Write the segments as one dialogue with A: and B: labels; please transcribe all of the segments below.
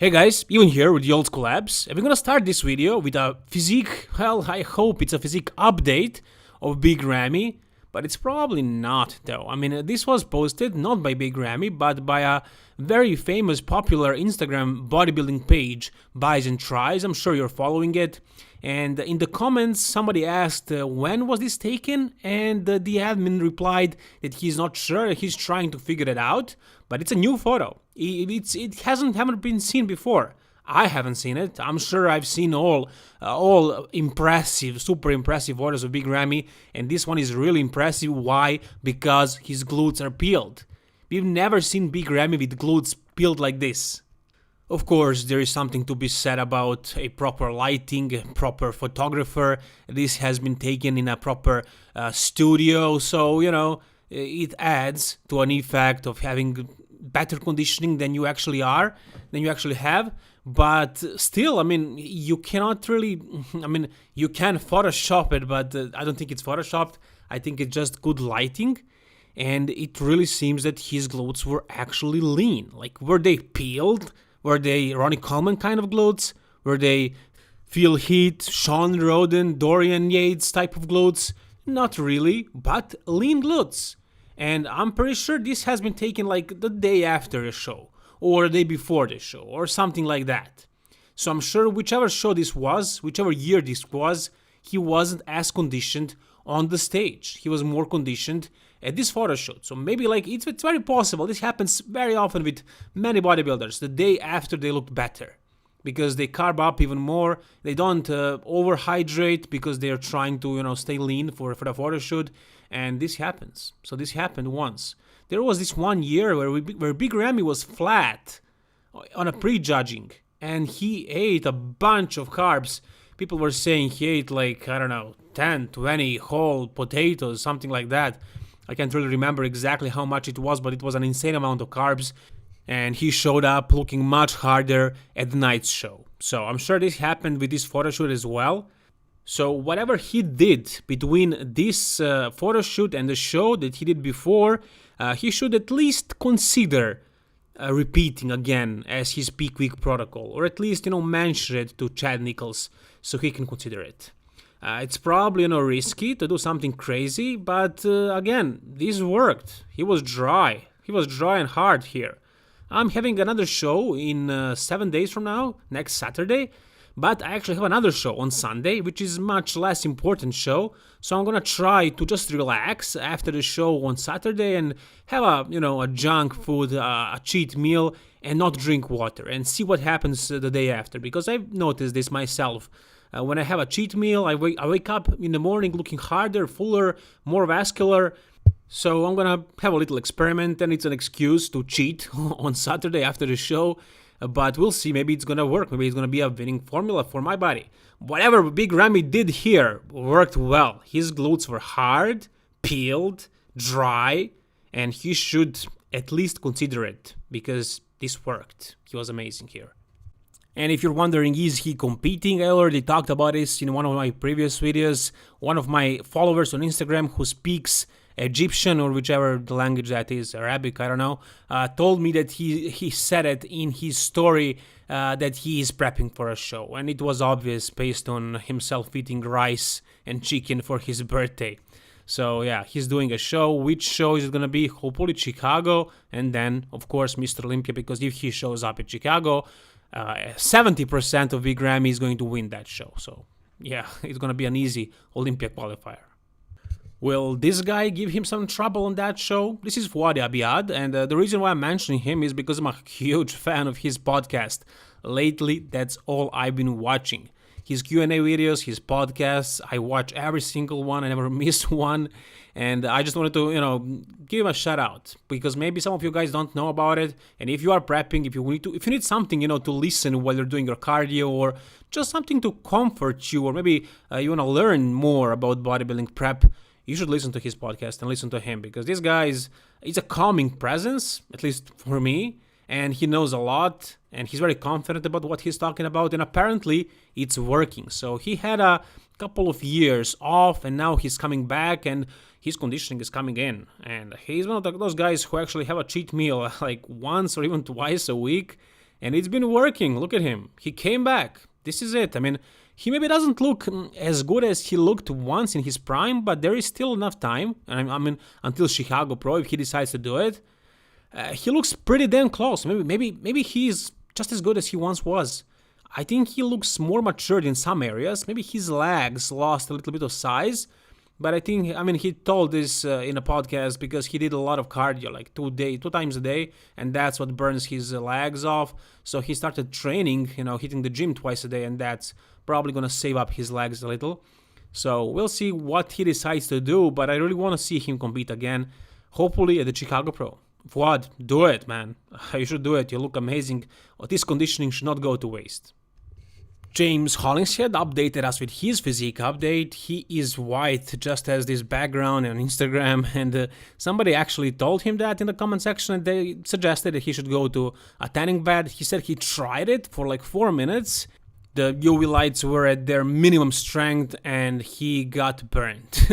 A: Hey guys, Even here with the old school abs, and we're gonna start this video with a physique, well, I hope it's a physique update of Big Ramy, but it's probably not though. I mean, this was posted not by Big Ramy, but by a very famous, popular Instagram bodybuilding page, Buys and Tries. I'm sure you're following it. And in the comments, somebody asked when was this taken, and the admin replied that he's not sure, he's trying to figure it out, but it's a new photo. It haven't been seen before. I haven't seen it. I'm sure I've seen all impressive, super impressive photos of Big Ramy, and this one is really impressive. Why? Because his glutes are peeled. We've never seen Big Ramy with glutes peeled like this. Of course, there is something to be said about a proper lighting, a proper photographer. This has been taken in a proper studio, so, it adds to an effect of having better conditioning than you actually have. But still, I mean, you cannot really, you can Photoshop it, but I don't think it's Photoshopped. I think it's just good lighting. And it really seems that his glutes were actually lean. Like, were they peeled? Were they Ronnie Coleman kind of glutes? Were they Phil Heath, Sean Roden, Dorian Yates type of glutes? Not really, but lean glutes. And I'm pretty sure this has been taken like the day after the show, or the day before the show, or something like that. So I'm sure whichever show this was, whichever year this was, he wasn't as conditioned on the stage. He was more conditioned at this photo shoot. So maybe it's very possible. This happens very often with many bodybuilders the day after they look better, because they carb up even more. They don't overhydrate because they are trying to stay lean for the photo shoot, and this happens. So this happened once. There was this one year where Big Ramy was flat on a prejudging, and he ate a bunch of carbs. People were saying he ate 10, 20 whole potatoes, something like that. I can't really remember exactly how much it was, but it was an insane amount of carbs. And he showed up looking much harder at the night's show. So I'm sure this happened with this photo shoot as well. So whatever he did between this photo shoot and the show that he did before, he should at least consider repeating again as his peak week protocol, or at least mention it to Chad Nichols so he can consider it. It's probably risky to do something crazy, but again, this worked. He was dry and hard here. I'm having another show in 7 days from now, next Saturday, but I actually have another show on Sunday, which is much less important show. So I'm gonna try to just relax after the show on Saturday and have a junk food, a cheat meal, and not drink water, and see what happens the day after. Because I've noticed this myself. When I have a cheat meal, I wake up in the morning looking harder, fuller, more vascular. So I'm gonna have a little experiment, and it's an excuse to cheat on Saturday after the show. But we'll see, maybe it's gonna work. Maybe it's gonna be a winning formula for my body. Whatever Big Ramy did here worked well. His glutes were hard, peeled, dry, and he should at least consider it, because this worked. He was amazing here. And if you're wondering, is he competing? I already talked about this in one of my previous videos. One of my followers on Instagram who speaks Egyptian, or whichever the language that is, Arabic, I don't know, told me that he said it in his story that he is prepping for a show. And it was obvious based on himself eating rice and chicken for his birthday. So yeah, he's doing a show. Which show is it going to be? Hopefully Chicago, and then of course Mr. Olympia, because if he shows up at Chicago, 70% of Big Ramy is going to win that show. So yeah, it's going to be an easy Olympia qualifier. Will this guy give him some trouble on that show? This is Fouad Abiad, and the reason why I'm mentioning him is because I'm a huge fan of his podcast. Lately, that's all I've been watching. His Q&A videos, his podcasts, I watch every single one. I never miss one. And I just wanted to, give him a shout out, because maybe some of you guys don't know about it. And if you are prepping, if you need something, to listen while you're doing your cardio, or just something to comfort you, or maybe you want to learn more about bodybuilding prep, you should listen to his podcast and listen to him, because this guy is a calming presence, at least for me, and he knows a lot, and he's very confident about what he's talking about, and apparently it's working. So he had a couple of years off, and now he's coming back, and his conditioning is coming in, and he's one of those guys who actually have a cheat meal like once or even twice a week, and it's been working. Look at him. He came back. This is it. I mean, he maybe doesn't look as good as he looked once in his prime, but there is still enough time. I mean, until Chicago Pro, if he decides to do it, he looks pretty damn close. Maybe he's just as good as he once was. I think he looks more matured in some areas. Maybe his legs lost a little bit of size, but I mean, he told this in a podcast because he did a lot of cardio, like 2 times a day, and that's what burns his legs off. So he started training, hitting the gym twice a day, and that's probably gonna save up his legs a little. So we'll see what he decides to do, but I really want to see him compete again, hopefully at the Chicago Pro. Fouad, do it, man. You should do it. You look amazing. This conditioning should not go to waste. James Hollingshead updated us with his physique update. He is white, just as this background on Instagram, and somebody actually told him that in the comment section, and they suggested that he should go to a tanning bed. He said he tried it for like 4 minutes. The UV lights were at their minimum strength, and he got burnt.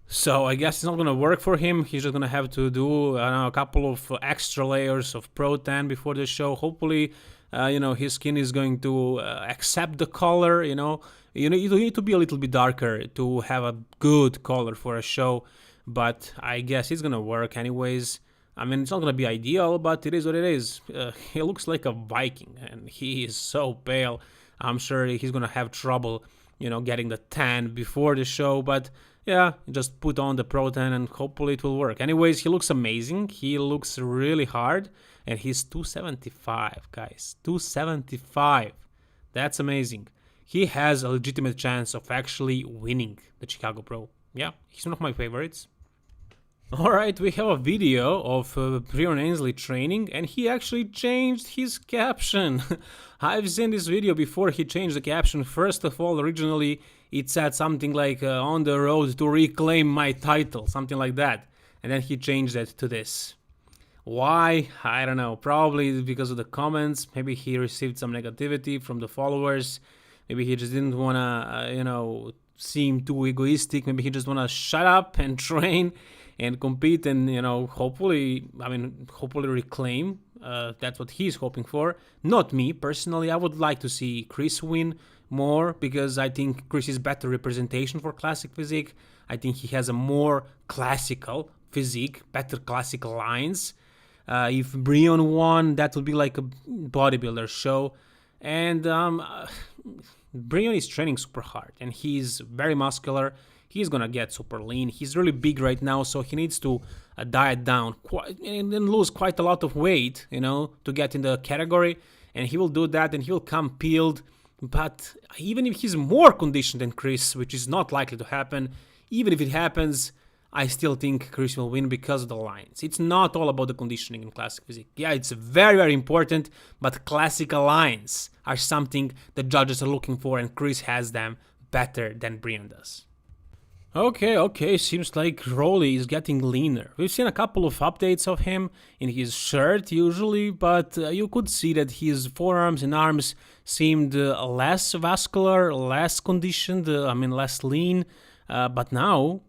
A: So I guess it's not going to work for him. He's just going to have to do a couple of extra layers of pro tan before the show. Hopefully, his skin is going to accept the color. You need to be a little bit darker to have a good color for a show. But I guess it's going to work anyways. I mean, it's not going to be ideal, but it is what it is. He looks like a Viking, and he is so pale. I'm sure he's going to have trouble, getting the tan before the show. But yeah, just put on the pro tan and hopefully it will work. Anyways, he looks amazing. He looks really hard. And he's 275, guys. 275. That's amazing. He has a legitimate chance of actually winning the Chicago Pro. Yeah, he's one of my favorites. Alright, we have a video of Breon Ansley training, and he actually changed his caption. I've seen this video before. He changed the caption. First of all, originally it said something like on the road to reclaim my title, something like that. And then he changed it to this. Why? I don't know. Probably because of the comments. Maybe he received some negativity from the followers. Maybe he just didn't want to, seem too egoistic. Maybe he just want to shut up and train and compete and, hopefully reclaim. That's what he's hoping for. Not me, personally. I would like to see Chris win more because I think Chris is better representation for classic physique. I think he has a more classical physique, better classical lines. If Breon won, that would be like a bodybuilder show. And Breon is training super hard and he's very muscular. He's gonna get super lean. He's really big right now, so he needs to diet down and then lose quite a lot of weight, to get in the category. And he will do that and he will come peeled. But even if he's more conditioned than Chris, which is not likely to happen, even if it happens, I still think Chris will win because of the lines. It's not all about the conditioning in classic physique. Yeah, it's very, very important, but classical lines are something the judges are looking for, and Chris has them better than Breon does. Okay, seems like Roelly is getting leaner. We've seen a couple of updates of him in his shirt usually, but you could see that his forearms and arms seemed less vascular, less conditioned, less lean. But now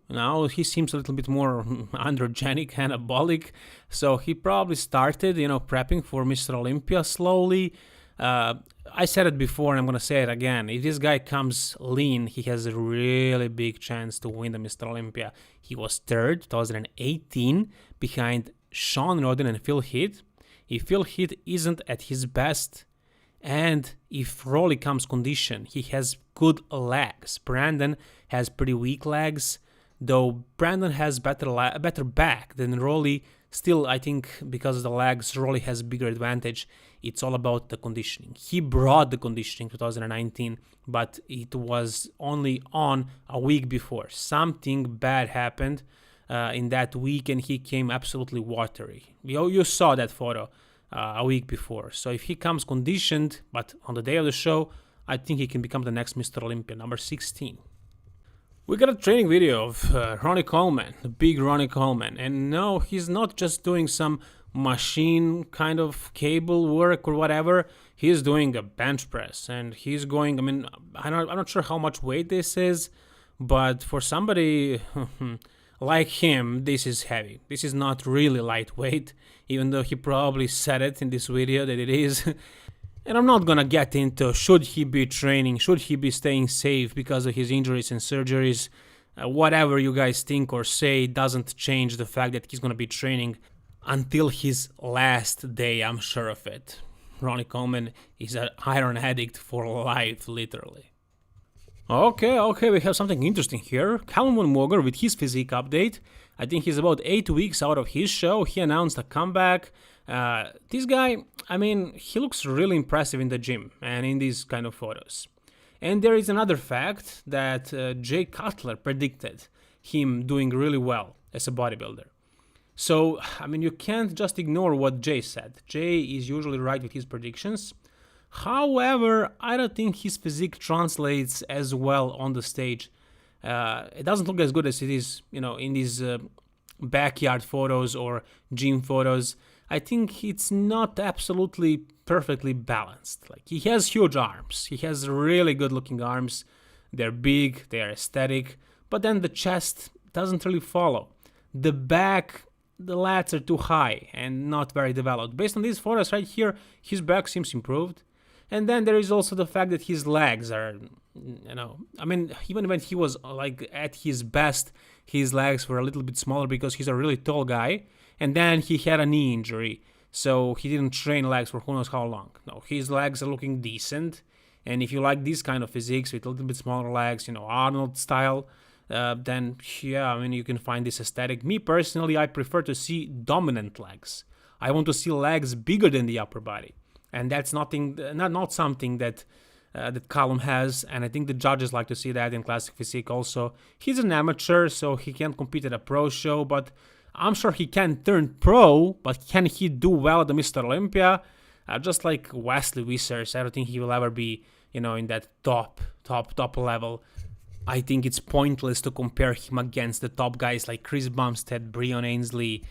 A: he seems a little bit more androgenic, anabolic. So he probably started, prepping for Mr. Olympia slowly. I said it before and I'm going to say it again. If this guy comes lean, he has a really big chance to win the Mr. Olympia. He was third, 2018, behind Sean Rodden and Phil Heath. If Phil Heath isn't at his best, and if Roelly comes conditioned, he has good legs. Brandon has pretty weak legs, though Brandon has better back than Roelly. Still, I think because of the legs, Roelly has bigger advantage. It's all about the conditioning. He brought the conditioning 2019, but it was only on a week before. Something bad happened in that week, and he came absolutely watery. You saw that photo a week before. So if he comes conditioned, but on the day of the show, I think he can become the next Mr. Olympia, number 16. We got a training video of Ronnie Coleman, the big Ronnie Coleman. And no, he's not just doing some machine kind of cable work or whatever. He's doing a bench press and he's going, I'm not sure how much weight this is, but for somebody like him, this is heavy. This is not really lightweight, even though he probably said it in this video that it is. And I'm not gonna get into should he be training, should he be staying safe because of his injuries and surgeries. Whatever you guys think or say doesn't change the fact that he's gonna be training until his last day, I'm sure of it. Ronnie Coleman is an iron addict for life, literally. Okay, we have something interesting here. Calum Von Moger with his physique update. I think he's about 8 weeks out of his show. He announced a comeback. This guy, I mean, he looks really impressive in the gym and in these kind of photos. And there is another fact that Jay Cutler predicted him doing really well as a bodybuilder. So, I mean, you can't just ignore what Jay said. Jay is usually right with his predictions. However, I don't think his physique translates as well on the stage. It doesn't look as good as it is, in these backyard photos or gym photos. I think it's not absolutely perfectly balanced. Like, he has huge arms. He has really good looking arms. They're big, they're aesthetic, but then the chest doesn't really follow. The back, the lats are too high and not very developed. Based on these photos right here, his back seems improved. And then there is also the fact that his legs are, I mean, even when he was like at his best, his legs were a little bit smaller because he's a really tall guy. And then he had a knee injury, so he didn't train legs for who knows how long. No, his legs are looking decent. And if you like these kind of physiques with a little bit smaller legs, Arnold style, then yeah, I mean, you can find this aesthetic. Me personally, I prefer to see dominant legs. I want to see legs bigger than the upper body. And that's not something that Calum has, and I think the judges like to see that in classic physique also. He's an amateur, so he can't compete at a pro show, but I'm sure he can turn pro. But can he do well at the Mr. Olympia? Just like Wesley Wissers, I don't think he will ever be, in that top level. I think it's pointless to compare him against the top guys like Chris Bumstead, Breon Ansley,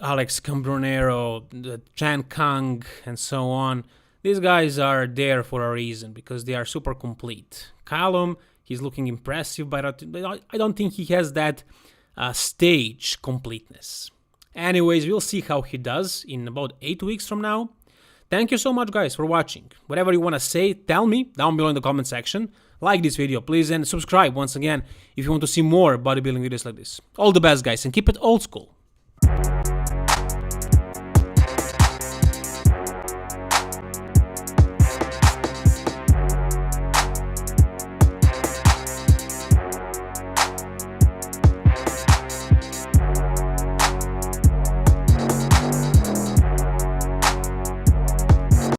A: Alex Cambronero, Chan Kang, and so on. These guys are there for a reason, because they are super complete. Calum, he's looking impressive, but I don't think he has that stage completeness. Anyways, we'll see how he does in about 8 weeks from now. Thank you so much, guys, for watching. Whatever you want to say, tell me down below in the comment section. Like this video, please, and subscribe once again if you want to see more bodybuilding videos like this. All the best, guys, and keep it old school.